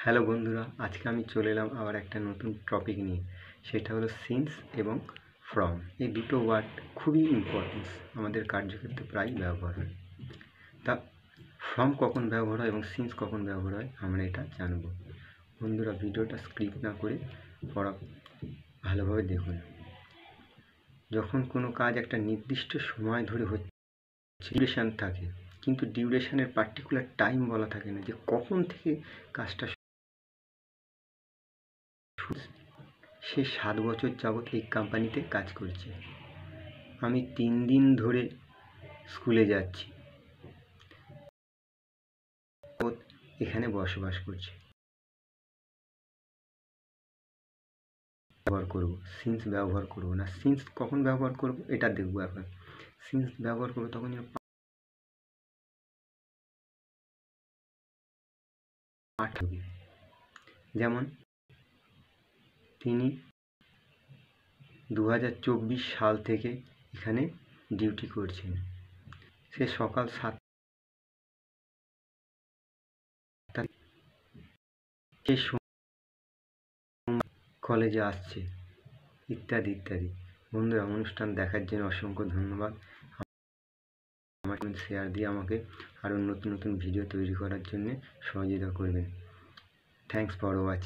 Hello বন্ধুরা, আজকে আমি চলে এলাম আবার একটা নতুন টপিক নিয়ে। সেটা হলো সিন্স এবং ফ্রম। এই দুটো ওয়ার্ড খুবই ইম্পর্টেন্স, আমাদের কার্যক্ষেত্রে প্রায় ব্যবহার হয়। তা ফ্রম কখন ব্যবহার হয় এবং সিন্স কখন ব্যবহার হয় আমরা এটা জানব। বন্ধুরা, ভিডিওটা স্ক্রিপ্ট না করে পড়া ভালোভাবে দেখুন। যখন কোনো কাজ একটা নির্দিষ্ট সময় ধরে হচ্ছে, ডিউরেশান থাকে, কিন্তু ডিউরেশানের পার্টিকুলার টাইম বলা থাকে না যে কখন থেকে কাজটা। সে 7 বছর যাবৎ এই কোম্পানিতে কাজ করছে। আমি 3 দিন ধরে স্কুলে যাচ্ছি, এখানে বসবাস করছি। ব্যবহার করব, সিন্স ব্যবহার করব না। সিন্স কখন ব্যবহার করব এটা দেখব এখন। সিন্স ব্যবহার করব তখন পাঠ হবে। যেমন তিনি 2024 সাল থেকে এখানে ডিউটি করছেন। সে সকাল 7টা সে কলেজে আসছে, ইত্যাদি ইত্যাদি। বন্ধুরা, অনুষ্ঠান দেখার জন্য অসংখ্য ধন্যবাদ। আমাকে শেয়ার দিয়ে আমাকে আরও নতুন নতুন ভিডিও তৈরি করার জন্য সহযোগিতা করবেন। Thanks for watching.